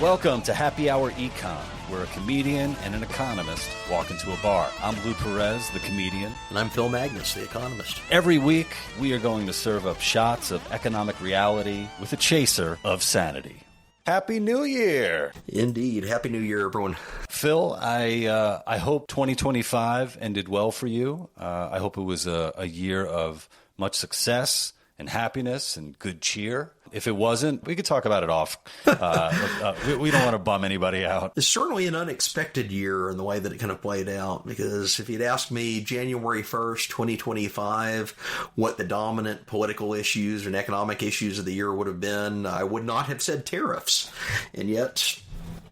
Welcome to Happy Hour Econ, where a comedian and an economist walk into a bar. I'm Lou Perez, the comedian. And I'm Phil Magnus, the economist. Every week, we are going to serve up shots of economic reality with a chaser of sanity. Happy New Year! Indeed. Happy New Year, everyone. Phil, I hope 2025 ended well for you. I hope it was a year of much success and happiness and good cheer. If it wasn't, we could talk about it off. We don't want to bum anybody out. It's certainly an unexpected year in the way that it kind of played out, because if you'd asked me January 1st, 2025, what the dominant political issues and economic issues of the year would have been, I would not have said tariffs. And yet,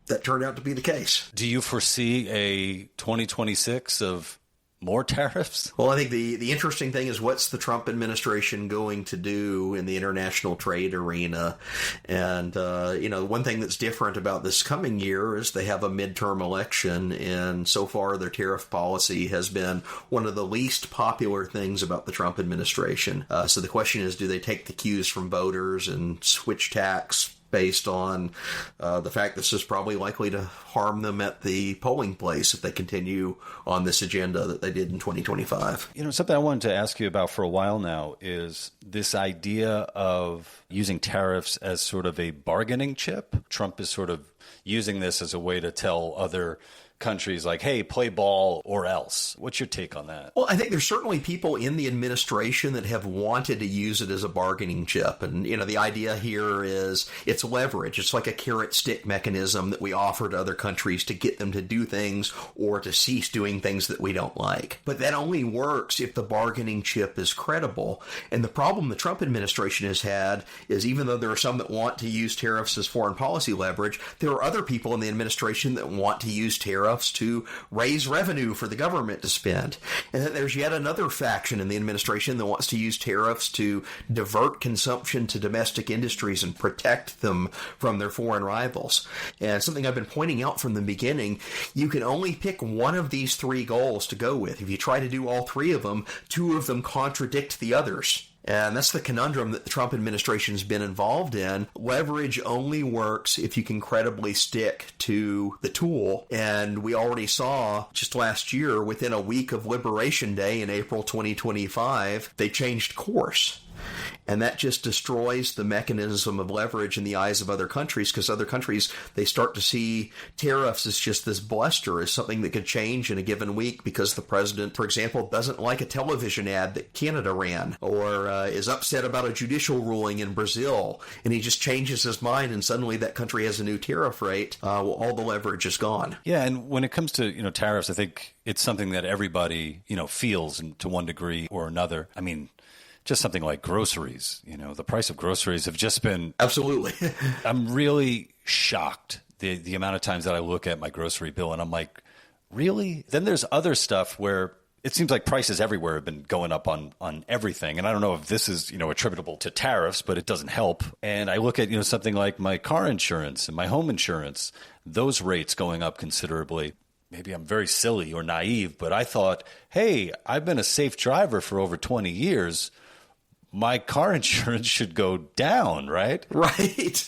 that turned out to be the case. Do you foresee a 2026 of more tariffs? Well, I think the interesting thing is, what's the Trump administration going to do in the international trade arena? And, one thing that's different about this coming year is they have a midterm election, and so far their tariff policy has been one of the least popular things about the Trump administration. So the question is, do they take the cues from voters and switch tax based on the fact this is probably likely to harm them at the polling place if they continue on this agenda that they did in 2025. Something I wanted to ask you about for a while now is this idea of using tariffs as sort of a bargaining chip. Trump is sort of using this as a way to tell other countries like, hey, play ball or else. What's your take on that? Well, I think there's certainly people in the administration that have wanted to use it as a bargaining chip. And, the idea here is it's leverage. It's like a carrot stick mechanism that we offer to other countries to get them to do things or to cease doing things that we don't like. But that only works if the bargaining chip is credible. And the problem the Trump administration has had is, even though there are some that want to use tariffs as foreign policy leverage, there are other people in the administration that want to use tariffs to raise revenue for the government to spend. And then there's yet another faction in the administration that wants to use tariffs to divert consumption to domestic industries and protect them from their foreign rivals. And something I've been pointing out from the beginning, you can only pick one of these three goals to go with. If you try to do all three of them, two of them contradict the others. And that's the conundrum that the Trump administration has been involved in. Leverage only works if you can credibly stick to the tool. And we already saw just last year, within a week of Liberation Day in April 2025, they changed course. And that just destroys the mechanism of leverage in the eyes of other countries, because other countries, they start to see tariffs as just this bluster, as something that could change in a given week because the president, for example, doesn't like a television ad that Canada ran, or is upset about a judicial ruling in Brazil, and he just changes his mind, and suddenly that country has a new tariff rate. All the leverage is gone. Yeah, and when it comes to tariffs, I think it's something that everybody feels to one degree or another. I mean, just something like groceries, the price of groceries have just been... Absolutely. I'm really shocked the amount of times that I look at my grocery bill and I'm like, really? Then there's other stuff where it seems like prices everywhere have been going up on everything. And I don't know if this is, attributable to tariffs, but it doesn't help. And I look at, something like my car insurance and my home insurance, those rates going up considerably. Maybe I'm very silly or naive, but I thought, hey, I've been a safe driver for over 20 years. My car insurance should go down, right? Right.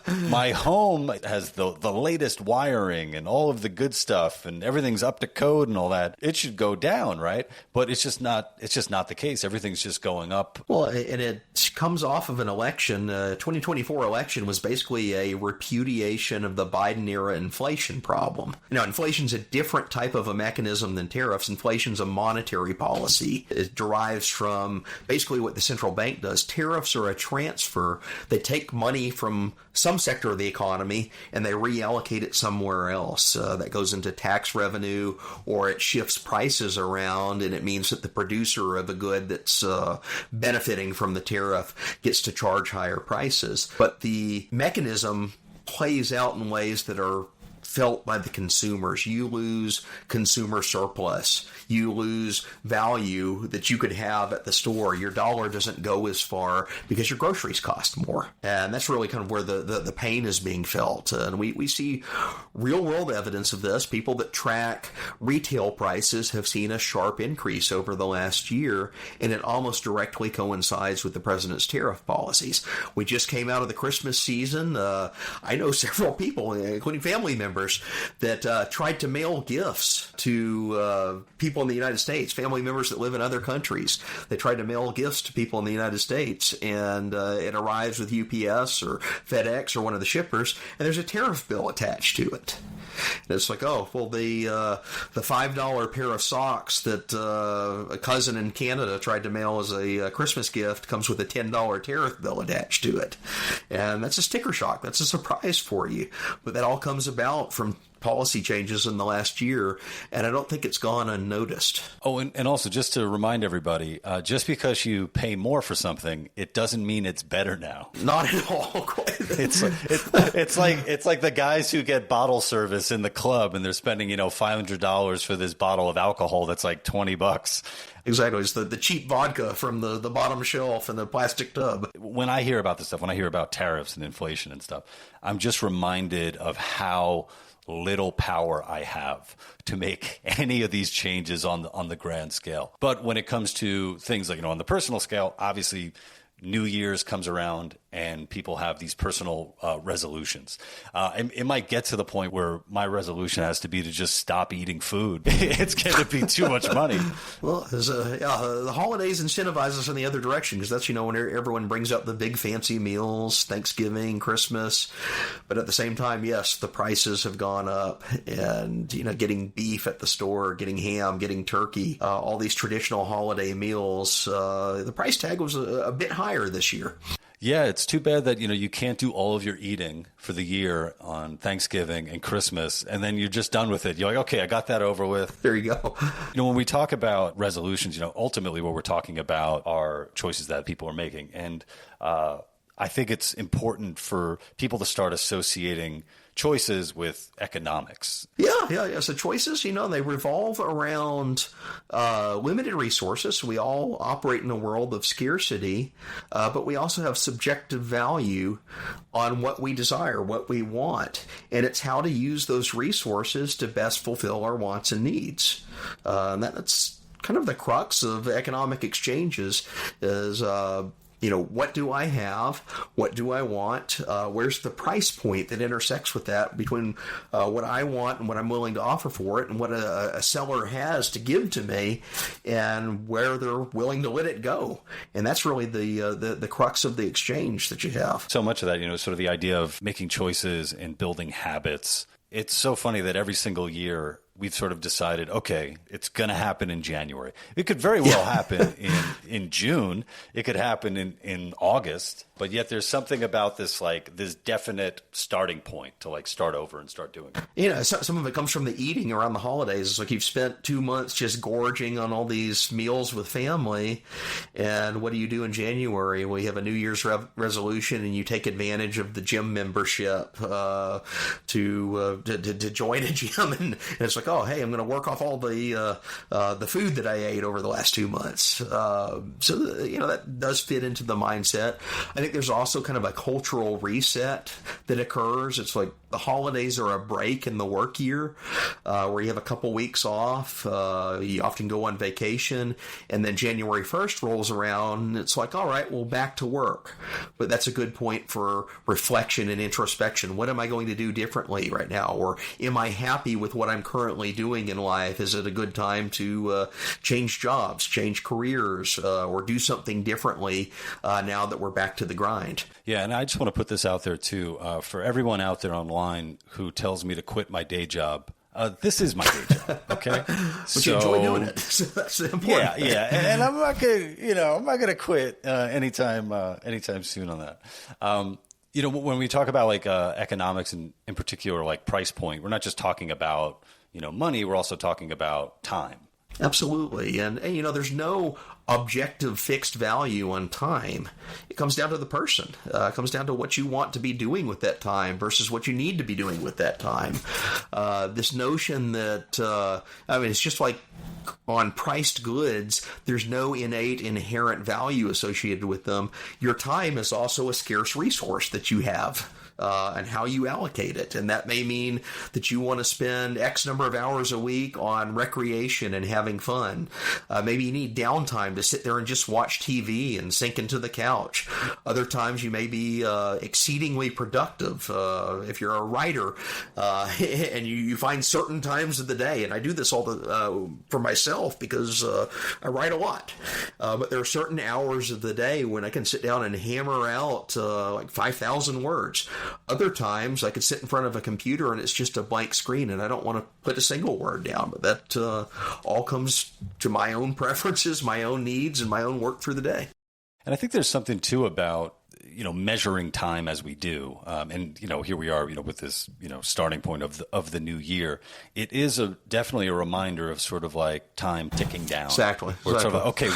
My home has the latest wiring and all of the good stuff, and everything's up to code and all that. It should go down, right? But it's just not the case. Everything's just going up. Well, and it comes off of an election. 2024 election was basically a repudiation of the Biden era inflation problem. Inflation's a different type of a mechanism than tariffs. Inflation's a monetary policy. It derives from basically what the central bank does. Tariffs are a transfer. They take money from some sector of the economy and they reallocate it somewhere else. That goes into tax revenue, or it shifts prices around, and it means that the producer of a good that's benefiting from the tariff gets to charge higher prices. But the mechanism plays out in ways that are felt by the consumers. You lose consumer surplus. You lose value that you could have at the store. Your dollar doesn't go as far because your groceries cost more. And that's really kind of where the pain is being felt. And we see real world evidence of this. People that track retail prices have seen a sharp increase over the last year, and it almost directly coincides with the president's tariff policies. We just came out of the Christmas season. I know several people, including family members, that tried to mail gifts to people in the United States, family members that live in other countries. They tried to mail gifts to people in the United States, and it arrives with UPS or FedEx or one of the shippers, and there's a tariff bill attached to it. And it's like, oh, well, the $5 pair of socks that a cousin in Canada tried to mail as a Christmas gift comes with a $10 tariff bill attached to it. And that's a sticker shock. That's a surprise for you. But that all comes about from policy changes in the last year, and I don't think it's gone unnoticed. Oh, and also just to remind everybody, just because you pay more for something, it doesn't mean it's better now. Not at all. It's like the guys who get bottle service in the club and they're spending $500 for this bottle of alcohol that's like $20. Exactly. It's the cheap vodka from the bottom shelf in the plastic tub. When I hear about this stuff, when I hear about tariffs and inflation and stuff, I'm just reminded of how little power I have to make any of these changes on the grand scale. But when it comes to things like, on the personal scale, obviously New Year's comes around and people have these personal resolutions. It might get to the point where my resolution has to be to just stop eating food. It's going to be too much money. Well, the holidays incentivize us in the other direction, because that's, when everyone brings up the big fancy meals, Thanksgiving, Christmas. But at the same time, yes, the prices have gone up, and, getting beef at the store, getting ham, getting turkey, all these traditional holiday meals, the price tag was a bit higher this year. Yeah, it's too bad that, you can't do all of your eating for the year on Thanksgiving and Christmas, and then you're just done with it. You're like, okay, I got that over with. There you go. When we talk about resolutions, ultimately what we're talking about are choices that people are making. And I think it's important for people to start associating choices with economics. Yeah. So choices, they revolve around limited resources. We all operate in a world of scarcity, but we also have subjective value on what we desire, what we want. And it's how to use those resources to best fulfill our wants and needs. And that's kind of the crux of economic exchanges is what do I have? What do I want? Where's the price point that intersects with that between what I want and what I'm willing to offer for it, and what a seller has to give to me, and where they're willing to let it go? And that's really the crux of the exchange that you have. So much of that, sort of the idea of making choices and building habits. It's so funny that every single year we've sort of decided, okay, it's going to happen in January. It could very well happen in June. It could happen in August. But yet there's something about this definite starting point to start over and start doing it. Some of it comes from the eating around the holidays. It's like you've spent 2 months just gorging on all these meals with family. And what do you do in January? Well, you have a New Year's resolution, and you take advantage of the gym membership to join a gym. And it's like, oh, hey, I'm going to work off all the food that I ate over the last 2 months. So that does fit into the mindset. I think there's also kind of a cultural reset that occurs. It's like the holidays are a break in the work year, where you have a couple weeks off. You often go on vacation, and then January 1st rolls around, and it's like, all right, well, back to work. But that's a good point for reflection and introspection. What am I going to do differently right now? Or am I happy with what I'm currently doing in life? Is it a good time to change jobs, change careers, or do something differently now that we're back to the grind? Yeah, and I just want to put this out there too. For everyone out there online who tells me to quit my day job, this is my day job, okay? But you enjoy doing it. So that's the important thing. Yeah, and I'm not gonna quit anytime soon on that. When we talk about economics and in particular price point, we're not just talking about money. We're also talking about time. Absolutely. And there's no objective fixed value on time. It comes down to the person. It comes down to what you want to be doing with that time versus what you need to be doing with that time. This notion that, it's just like on priced goods, there's no innate inherent value associated with them. Your time is also a scarce resource that you have. And how you allocate it. And that may mean that you want to spend X number of hours a week on recreation and having fun. Maybe you need downtime to sit there and just watch TV and sink into the couch. Other times you may be exceedingly productive if you're a writer and you find certain times of the day. And I do this all for myself because I write a lot. But there are certain hours of the day when I can sit down and hammer out like 5,000 words. Other times I could sit in front of a computer and it's just a blank screen and I don't want to put a single word down. But that all comes to my own preferences, my own needs, and my own work through the day. And I think there's something too about, measuring time as we do. And here we are, with this, starting point of the new year. It is definitely a reminder of sort of like time ticking down. Exactly. Where it's sort of, okay,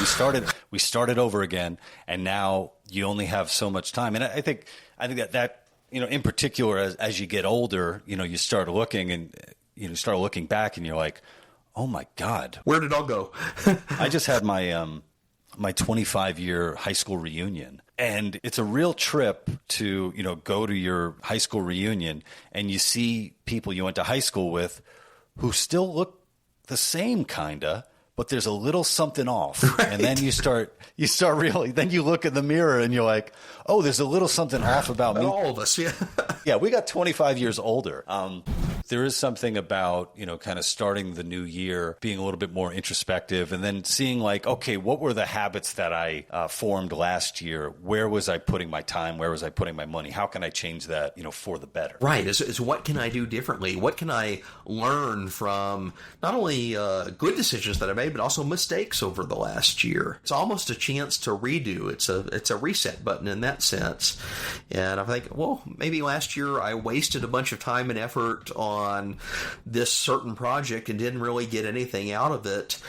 we started over again, and now you only have so much time. And I think that in particular, as you get older, you start looking and start looking back, and you're like, oh my God, where did it all go? I just had my 25-year high school reunion, and it's a real trip to go to your high school reunion, and you see people you went to high school with who still look the same kinda. But there's a little something off. Right. And then you start really, then you look in the mirror and you're like, oh, there's a little something off about me. All of us, yeah. Yeah, we got 25 years older. There is something about, kind of starting the new year, being a little bit more introspective, and then seeing like, okay, what were the habits that I formed last year? Where was I putting my time? Where was I putting my money? How can I change that, for the better? Right. It's what can I do differently? What can I learn from not only good decisions that I made, but also mistakes over the last year? It's almost a chance to redo. It's a reset button in that sense. And I think, well, maybe last year I wasted a bunch of time and effort on this certain project and didn't really get anything out of it.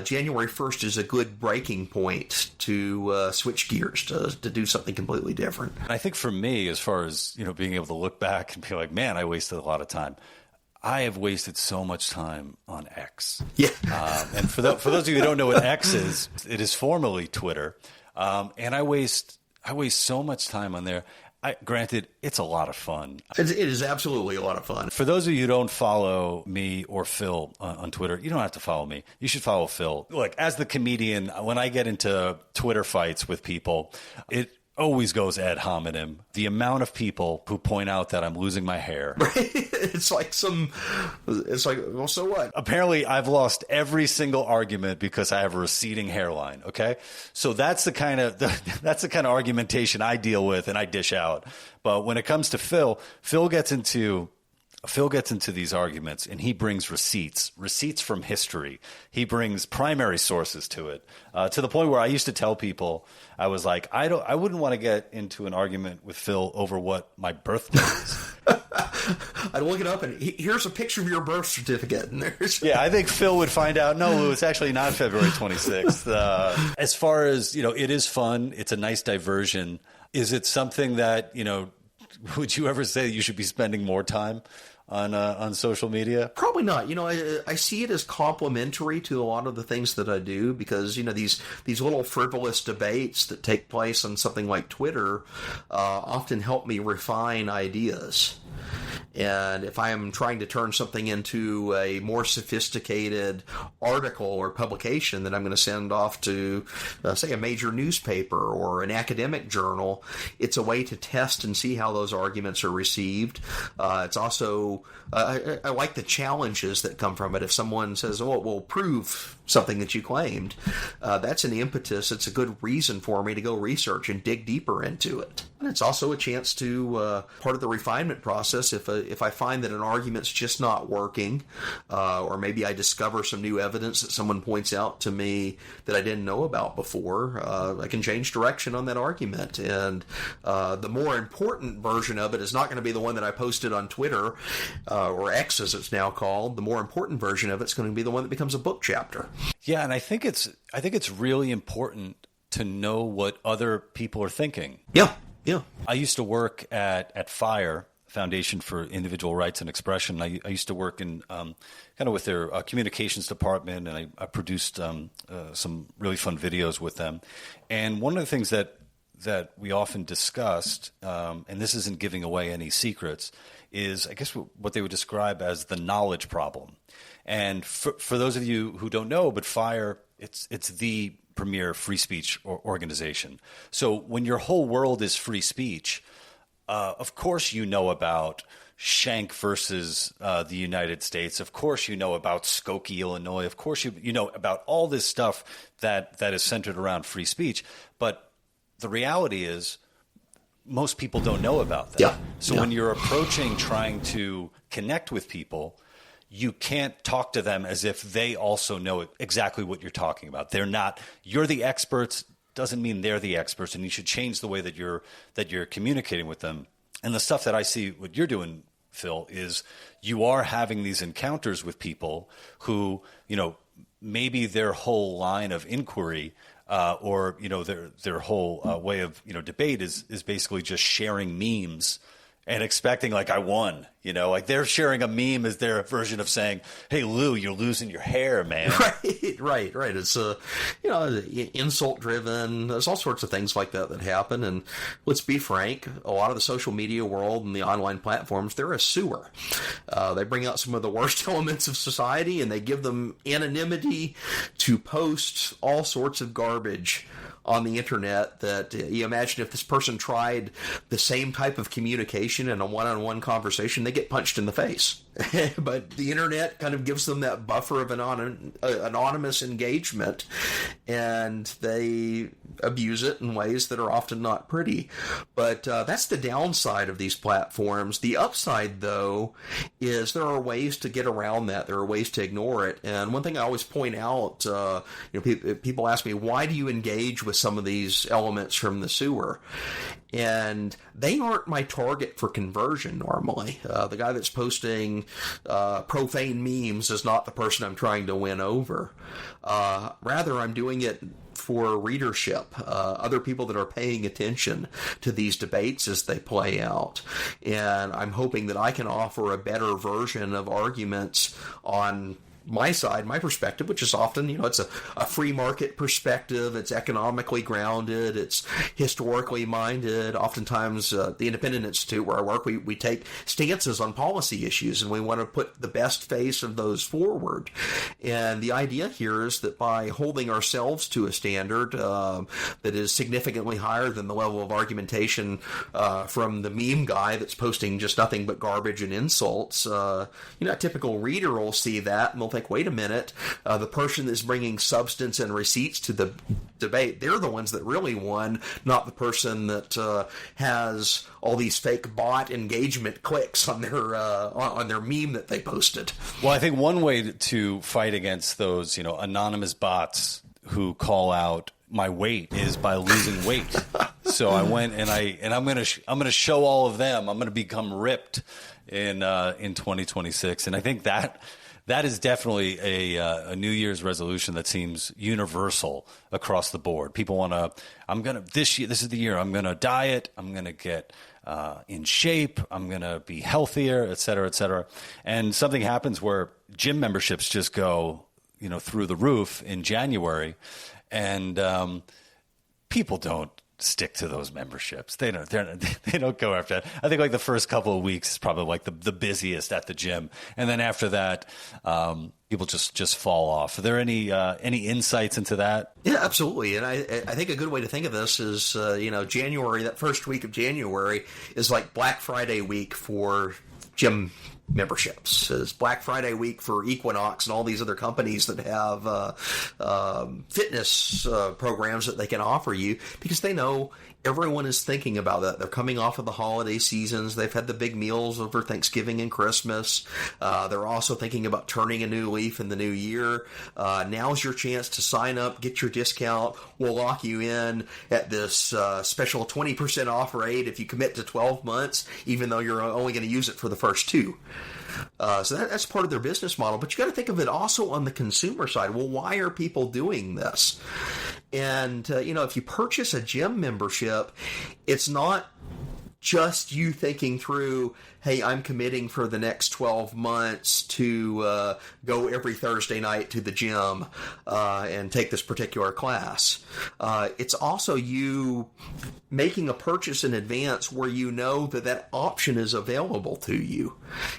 January 1st is a good breaking point to switch gears, to do something completely different. I think for me, as far as, being able to look back and be like, man, I wasted a lot of time. I have wasted so much time on X. Yeah. And for those of you who don't know what X is, it is formerly Twitter. And I waste so much time on there. Granted, it's a lot of fun. It is absolutely a lot of fun. For those of you who don't follow me or Phil on Twitter, you don't have to follow me. You should follow Phil. Look, as the comedian, when I get into Twitter fights with people, it always goes ad hominem. The amount of people who point out that I'm losing my hair. It's like, well, so what? Apparently, I've lost every single argument because I have a receding hairline. Okay, so that's the kind of argumentation I deal with and I dish out. But when it comes to Phil gets into these arguments and he brings receipts from history. He brings primary sources to it, to the point where I used to tell people, I was like, I wouldn't want to get into an argument with Phil over what my birthday is. I'd look it up and here's a picture of your birth certificate. And there's yeah, I think Phil would find out, no, Lou, it's actually not February 26th. As far as, it is fun. It's a nice diversion. Is it something that, would you ever say you should be spending more time on social media? Probably not. I see it as complementary to a lot of the things that I do because, these little frivolous debates that take place on something like Twitter often help me refine ideas. And if I am trying to turn something into a more sophisticated article or publication that I'm going to send off to, say, a major newspaper or an academic journal, it's a way to test and see how those arguments are received. It's also, I like the challenges that come from it. If someone says, oh, well, prove something that you claimed, that's an impetus. It's a good reason for me to go research and dig deeper into it. And it's also a chance to, part of the refinement process, if I find that an argument's just not working, or maybe I discover some new evidence that someone points out to me that I didn't know about before, I can change direction on that argument. And the more important version of it is not going to be the one that I posted on Twitter, or X as it's now called. The more important version of it's going to be the one that becomes a book chapter. Yeah, and I think it's really important to know what other people are thinking. Yeah, yeah. I used to work at FIRE, Foundation for Individual Rights and Expression. I used to work in kind of with their communications department, and I produced some really fun videos with them. And one of the things that we often discussed, and this isn't giving away any secrets, is I guess what they would describe as the knowledge problem. And for those of you who don't know, but FIRE, it's the premier free speech organization. So when your whole world is free speech, of course you know about Schenck versus the United States. Of course you know about Skokie, Illinois. Of course you know about all this stuff that is centered around free speech. But the reality is most people don't know about that. Yeah. So when you're approaching trying to connect with people, you can't talk to them as if they also know exactly what you're talking about. You're the experts, doesn't mean they're the experts, and you should change the way that you're communicating with them. And the stuff that I see what you're doing, Phil, is you are having these encounters with people who, maybe their whole line of inquiry or their whole way of debate is basically just sharing memes and expecting like I won, like they're sharing a meme as their version of saying, "Hey Lou, you're losing your hair, man." Right. It's insult driven. There's all sorts of things like that happen. And let's be frank, a lot of the social media world and the online platforms, they're a sewer. They bring out some of the worst elements of society, and they give them anonymity to post all sorts of garbage on the internet that you imagine if this person tried the same type of communication in a one-on-one conversation, they get punched in the face. But the internet kind of gives them that buffer of anonymous engagement, and they abuse it in ways that are often not pretty. But that's the downside of these platforms. The upside, though, is there are ways to get around that. There are ways to ignore it. And one thing I always point out, people ask me, why do you engage with some of these elements from the sewer? And they aren't my target for conversion normally. The guy that's posting profane memes is not the person I'm trying to win over. Rather, I'm doing it for readership, other people that are paying attention to these debates as they play out. And I'm hoping that I can offer a better version of arguments on my side, my perspective, which is often, it's a free market perspective. It's economically grounded. It's historically minded. Oftentimes, the Independent Institute where I work, we take stances on policy issues, and we want to put the best face of those forward. And the idea here is that by holding ourselves to a standard that is significantly higher than the level of argumentation from the meme guy that's posting just nothing but garbage and insults, a typical reader will see that and they'll think, wait a minute, the person that's bringing substance and receipts to the debate, they're the ones that really won, not the person that has all these fake bot engagement clicks on their meme that they posted. Well, I think one way to fight against those, anonymous bots who call out my weight is by losing weight. So I went and I'm going to show all of them. I'm going to become ripped in 2026, and I think that is definitely a New Year's resolution that seems universal across the board. People want to, this is the year, I'm going to diet, I'm going to get in shape, I'm going to be healthier, et cetera, et cetera. And something happens where gym memberships just go, through the roof in January, and people don't stick to those memberships. They don't go after that. I think like the first couple of weeks is probably like the busiest at the gym, and then after that, people just fall off. Are there any insights into that? Yeah, absolutely. And I think a good way to think of this is January. That first week of January is like Black Friday week for gym memberships. It's Black Friday week for Equinox and all these other companies that have fitness programs that they can offer you, because they know Everyone is thinking about that. They're coming off of the holiday seasons. They've had the big meals over Thanksgiving and Christmas. They're also thinking about turning a new leaf in the new year. Now's your chance to sign up, get your discount. We'll lock you in at this special 20% off rate if you commit to 12 months, even though you're only going to use it for the first 2. So that's part of their business model. But you got to think of it also on the consumer side. Well, why are people doing this? And, if you purchase a gym membership, it's not just you thinking through, hey, I'm committing for the next 12 months to go every Thursday night to the gym and take this particular class. It's also you making a purchase in advance where you know that option is available to you.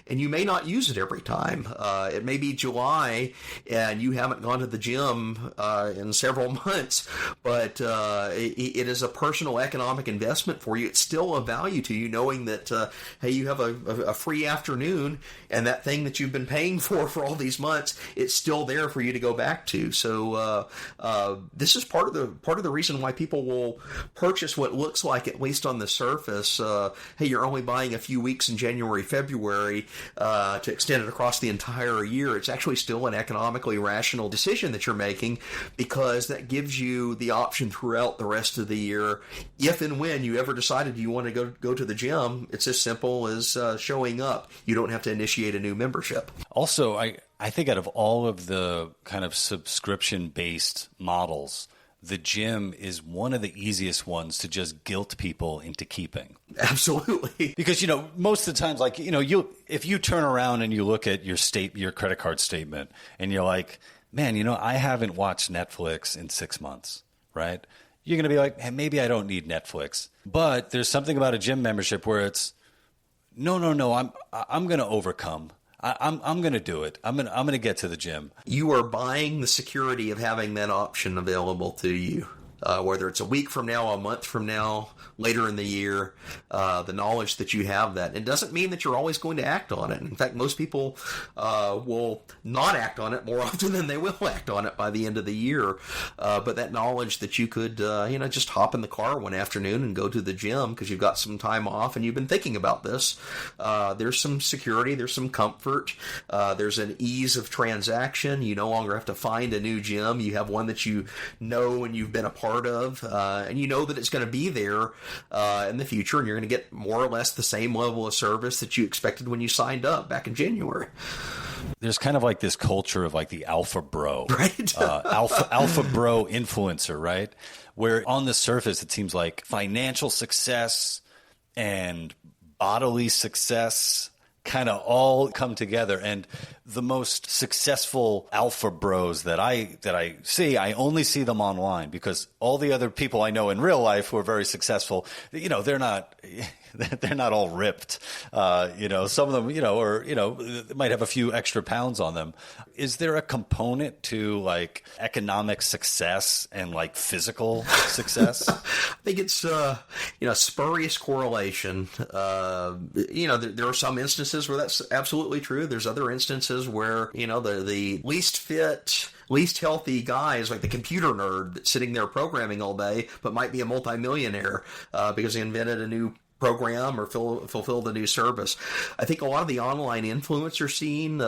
And you may not use it every time. It may be July and you haven't gone to the gym in several months, but it is a personal economic investment for you. It's still a value to you knowing that, hey, you have a free afternoon and that thing that you've been paying for all these months, it's still there for you to go back to. So this is part of the reason why people will purchase what looks like, at least on the surface, hey, you're only buying a few weeks in January, February, to extend it across the entire year. It's actually still an economically rational decision that you're making, because that gives you the option throughout the rest of the year. If and when you ever decided you want to go to the gym, it's as simple as showing up. You don't have to initiate a new membership. Also, I think out of all of the kind of subscription-based models, the gym is one of the easiest ones to just guilt people into keeping. Absolutely. Because, most of the times, like, if you turn around and you look at your credit card statement and you're like, man, I haven't watched Netflix in 6 months, right? You're going to be like, hey, maybe I don't need Netflix. But there's something about a gym membership where it's, no, I'm going to overcome. I'm going to do it. I'm going to get to the gym. You are buying the security of having that option available to you. Whether it's a week from now, a month from now, later in the year, the knowledge that you have that. It doesn't mean that you're always going to act on it. In fact, most people will not act on it more often than they will act on it by the end of the year. But that knowledge that you could, just hop in the car one afternoon and go to the gym because you've got some time off and you've been thinking about this. There's some security. There's some comfort. There's an ease of transaction. You no longer have to find a new gym. You have one that you know and you've been a part of, and you know that it's going to be there in the future, and you're going to get more or less the same level of service that you expected when you signed up back in January. There's kind of like this culture of like the alpha bro, right? alpha bro influencer, right? Where on the surface it seems like financial success and bodily success kind of all come together. And the most successful alpha bros that I see, I only see them online, because all the other people I know in real life who are very successful, they're not all ripped. Some of them, might have a few extra pounds on them. Is there a component to like economic success and like physical success? I think it's, spurious correlation. There are some instances where that's absolutely true. There's other instances where, the least fit, least healthy guy is like the computer nerd that's sitting there programming all day, but might be a multimillionaire because he invented a new program or fulfilled a new service. I think a lot of the online influencer scene,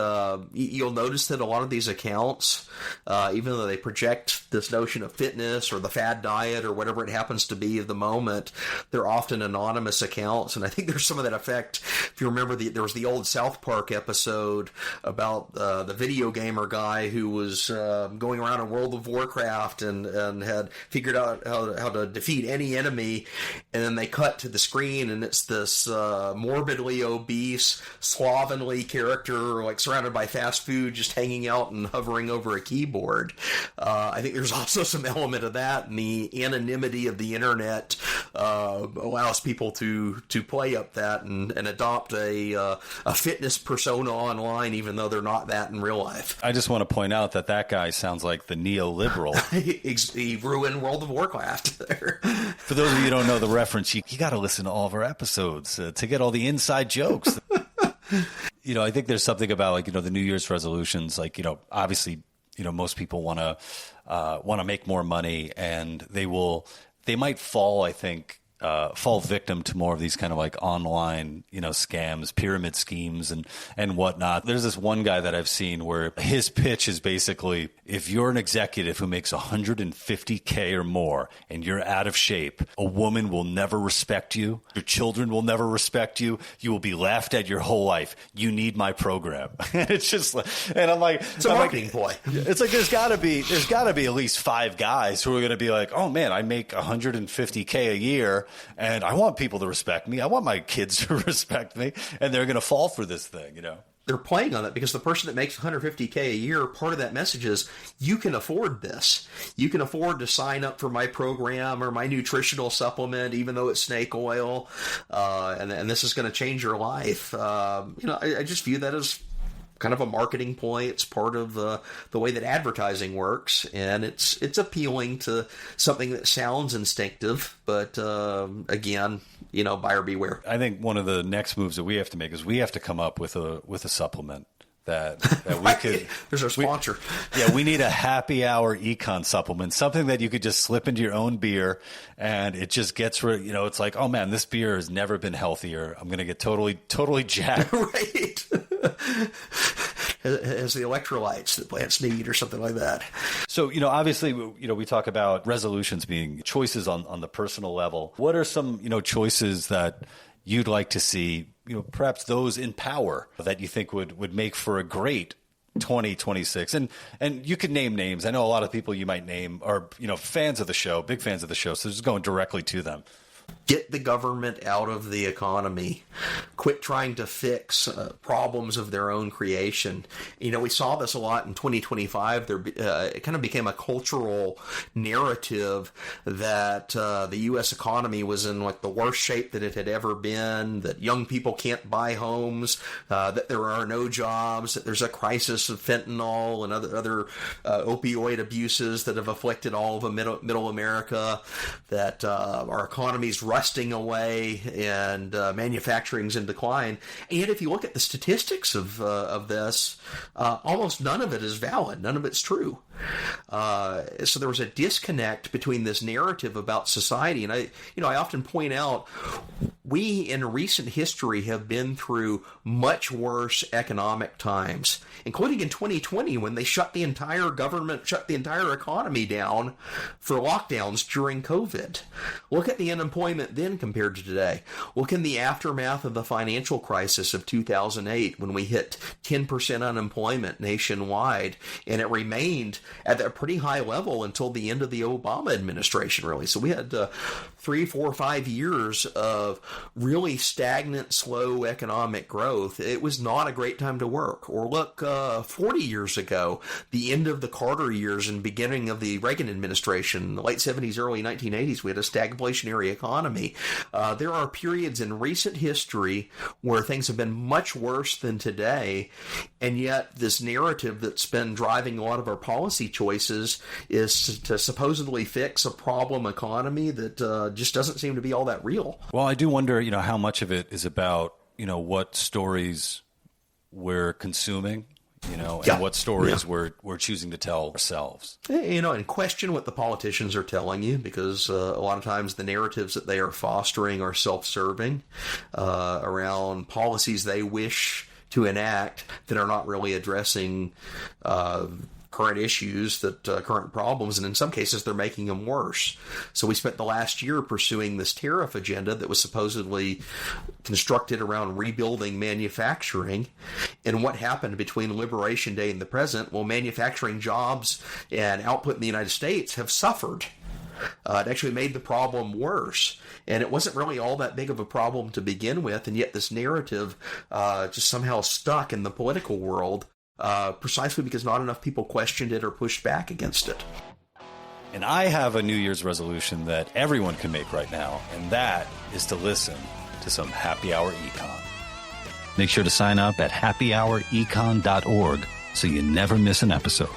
you'll notice that a lot of these accounts, even though they project this notion of fitness or the fad diet or whatever it happens to be at the moment, they're often anonymous accounts. And I think there's some of that effect. If you remember, there was the old South Park episode about the video gamer guy who was going around in World of Warcraft and had figured out how to defeat any enemy. And then they cut to the screen, and it's this morbidly obese, slovenly character, like surrounded by fast food, just hanging out and hovering over a keyboard. I think there's also some element of that, and the anonymity of the internet allows people to play up that and adopt a fitness persona online, even though they're not that in real life. I just want to point out that guy sounds like the neoliberal. He ruined World of Warcraft there. For those of you who don't know the reference, you got to listen to all of our episodes to get all the inside jokes. I think there's something about the New Year's resolutions. Obviously, most people want to make more money, and they might fall, I think, fall victim to more of these kind of like online, scams, pyramid schemes and whatnot. There's this one guy that I've seen where his pitch is basically, if you're an executive who makes $150K or more and you're out of shape, a woman will never respect you. Your children will never respect you. You will be laughed at your whole life. You need my program. And it's just like, and I'm like, it's a marketing ploy. It's like, there's gotta be at least 5 guys who are going to be like, oh man, I make $150K a year and I want people to respect me. I want my kids to respect me, and they're going to fall for this thing, They're playing on that because the person that makes $150K a year, part of that message is you can afford this. You can afford to sign up for my program or my nutritional supplement, even though it's snake oil, and this is going to change your life. I just view that as kind of a marketing ploy. It's part of the way that advertising works, and it's appealing to something that sounds instinctive, but again, buyer beware. I think one of the next moves that we have to make is we have to come up with a supplement that we could. There's our sponsor. We need a happy hour econ supplement, something that you could just slip into your own beer, and it just gets rid. It's like, oh man, this beer has never been healthier. I'm going to get totally jacked. Right. As the electrolytes that plants need or something like that. So, obviously, we talk about resolutions being choices on the personal level. What are some, choices that you'd like to see, perhaps those in power that you think would make for a great 2026? And you could name names. I know a lot of people you might name are, fans of the show, big fans of the show. So just going directly to them. Get the government out of the economy. Quit trying to fix problems of their own creation. We saw this a lot in 2025. It kind of became a cultural narrative that the U.S. economy was in like the worst shape that it had ever been, that young people can't buy homes, that there are no jobs, that there's a crisis of fentanyl and other opioid abuses that have afflicted all of middle America, that our economy's rusting away and manufacturing's in decline. And yet, if you look at the statistics of this, almost none of it is valid. None of it's true. So there was a disconnect between this narrative about society, and I often point out we in recent history have been through much worse economic times, including in 2020 when they shut the entire economy down for lockdowns during COVID. Look at the unemployment then compared to today. Look in the aftermath of the financial crisis of 2008 when we hit 10% unemployment nationwide, and it remained at a pretty high level until the end of the Obama administration, really. So we had 3, 4, 5 years of really stagnant, slow economic growth. It was not a great time to work. Or look, 40 years ago, the end of the Carter years and beginning of the Reagan administration, the late 70s, early 1980s, we had a stagflationary economy. There are periods in recent history where things have been much worse than today, and yet this narrative that's been driving a lot of our policy choices is to supposedly fix a problem economy that just doesn't seem to be all that real. Well, I do wonder, how much of it is about, what stories we're consuming, and what stories we're choosing to tell ourselves. And question what the politicians are telling you, because a lot of times the narratives that they are fostering are self-serving around policies they wish to enact that are not really addressing current issues, current problems, and in some cases they're making them worse. So we spent the last year pursuing this tariff agenda that was supposedly constructed around rebuilding manufacturing. And what happened between Liberation Day and the present? Well, manufacturing jobs and output in the United States have suffered. It actually made the problem worse. And it wasn't really all that big of a problem to begin with, and yet this narrative just somehow stuck in the political world. Precisely because not enough people questioned it or pushed back against it. And I have a New Year's resolution that everyone can make right now, and that is to listen to some Happy Hour Econ. Make sure to sign up at happyhourecon.org so you never miss an episode.